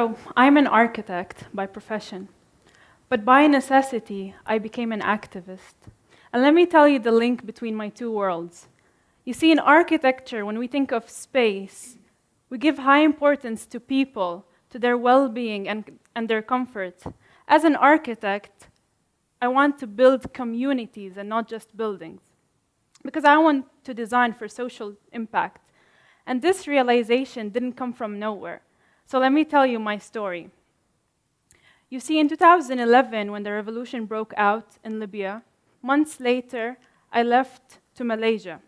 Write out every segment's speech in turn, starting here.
So, I'm an architect by profession, but by necessity, I became an activist. And let me tell you the link between my two worlds. You see, in architecture, when we think of space, we give high importance to people, to their well-being and their comfort. As an architect, I want to build communities and not just buildings, because I want to design for social impact. And this realization didn't come from nowhere. So let me tell you my story. You see, in 2011, when the revolution broke out in Libya, months later, I left to Malaysia.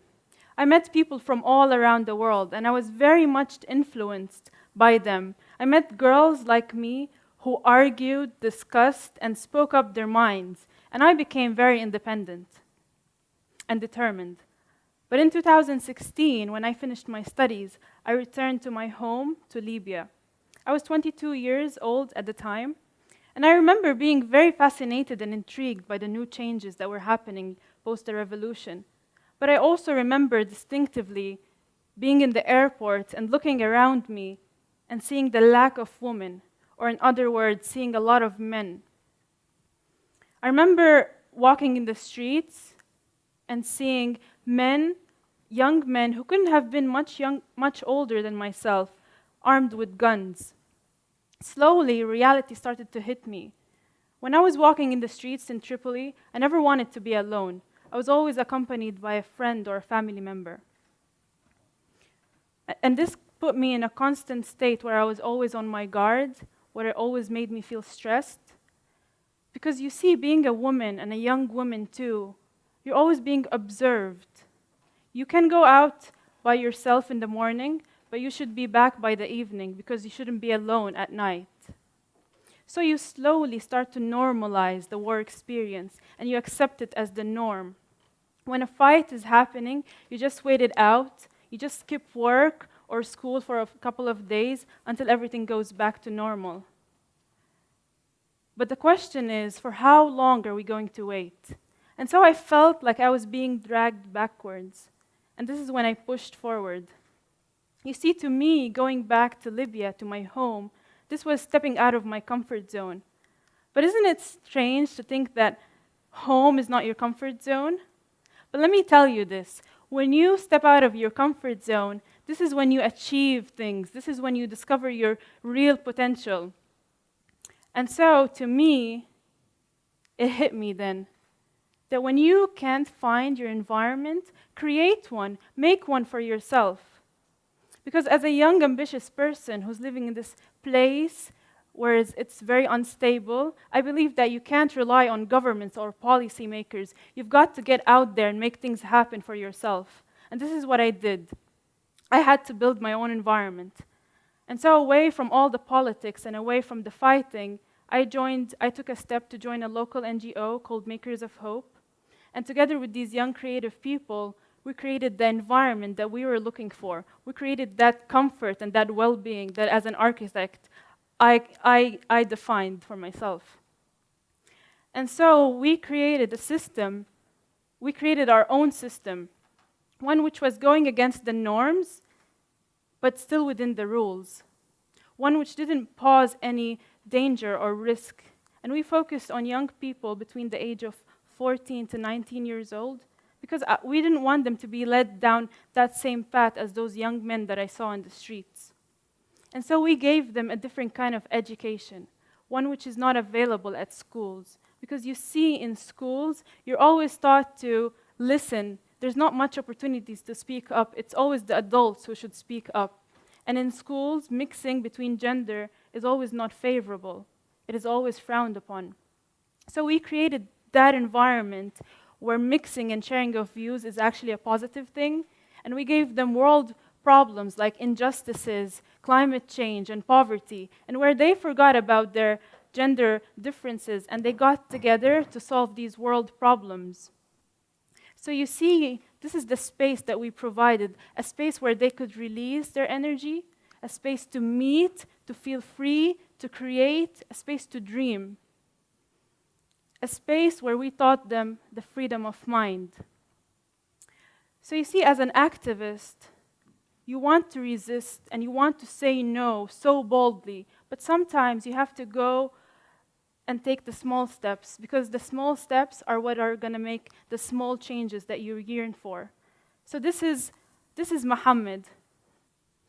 I met people from all around the world, and I was very much influenced by them. I met girls like me who argued, discussed, and spoke up their minds, and I became very independent and determined. But in 2016, when I finished my studies, I returned to my home, to Libya. I was 22 years old at the time, and I remember being very fascinated and intrigued by the new changes that were happening post the revolution. But I also remember distinctively being in the airport and looking around me and seeing the lack of women, or in other words, seeing a lot of men. I remember walking in the streets and seeing men, young men who couldn't have been much older than myself, armed with guns. Slowly, reality started to hit me. When I was walking in the streets in Tripoli, I never wanted to be alone. I was always accompanied by a friend or a family member. And this put me in a constant state where I was always on my guard, where it always made me feel stressed. Because you see, being a woman, and a young woman too, you're always being observed. You can go out by yourself in the morning, but you should be back by the evening because you shouldn't be alone at night. So you slowly start to normalize the war experience and you accept it as the norm. When a fight is happening, you just wait it out, you just skip work or school for a couple of days until everything goes back to normal. But the question is, for how long are we going to wait? And so I felt like I was being dragged backwards. And this is when I pushed forward. You see, to me, going back to Libya, to my home, this was stepping out of my comfort zone. But isn't it strange to think that home is not your comfort zone? But let me tell you this. When you step out of your comfort zone, this is when you achieve things. This is when you discover your real potential. And so, to me, it hit me then that when you can't find your environment, create one, make one for yourself. Because as a young, ambitious person who's living in this place where it's very unstable, I believe that you can't rely on governments or policymakers. You've got to get out there and make things happen for yourself. And this is what I did. I had to build my own environment. And so away from all the politics and away from the fighting, I took a step to join a local NGO called Makers of Hope. And together with these young creative people, we created the environment that we were looking for. We created that comfort and that well-being that as an architect, I defined for myself. And so we created a system, we created our own system, one which was going against the norms, but still within the rules. One which didn't pose any danger or risk. And we focused on young people between the age of 14 to 19 years old, because we didn't want them to be led down that same path as those young men that I saw in the streets. And so we gave them a different kind of education, one which is not available at schools. Because you see, in schools, you're always taught to listen. There's not much opportunities to speak up. It's always the adults who should speak up. And in schools, mixing between gender is always not favorable. It is always frowned upon. So we created that environment where mixing and sharing of views is actually a positive thing. And we gave them world problems like injustices, climate change, and poverty, and where they forgot about their gender differences and they got together to solve these world problems. So you see, this is the space that we provided, a space where they could release their energy, a space to meet, to feel free, to create, a space to dream. A space where we taught them the freedom of mind. So you see, as an activist, you want to resist and you want to say no so boldly, But sometimes you have to go and take the small steps, because the small steps are what are going to make the small changes that you yearn for. So this is Muhammad.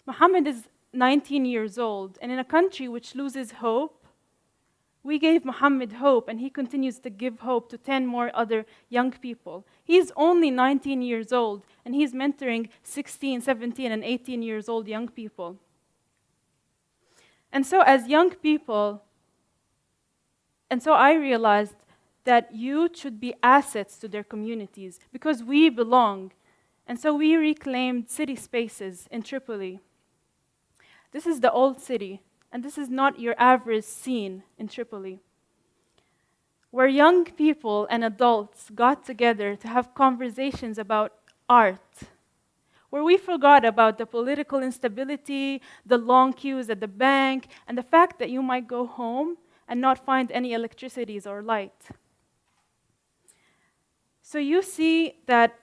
Muhammad is 19 years old, and in a country which loses hope, we gave Muhammad hope, and he continues to give hope to 10 more other young people. He's only 19 years old, and he's mentoring 16, 17, and 18 years old young people. And so as young people, and so I realized that youth should be assets to their communities because we belong. And so we reclaimed city spaces in Tripoli. This is the old city, and this is not your average scene in Tripoli, where young people and adults got together to have conversations about art, where we forgot about the political instability, the long queues at the bank, and the fact that you might go home and not find any electricities or light. So you see that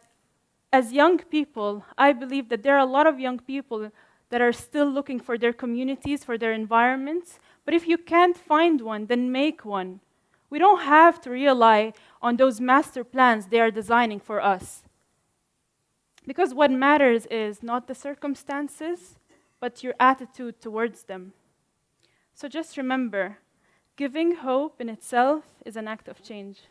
as young people, I believe that there are a lot of young people that are still looking for their communities, for their environments. But if you can't find one, then make one. We don't have to rely on those master plans they are designing for us. Because what matters is not the circumstances, but your attitude towards them. So just remember, giving hope in itself is an act of change.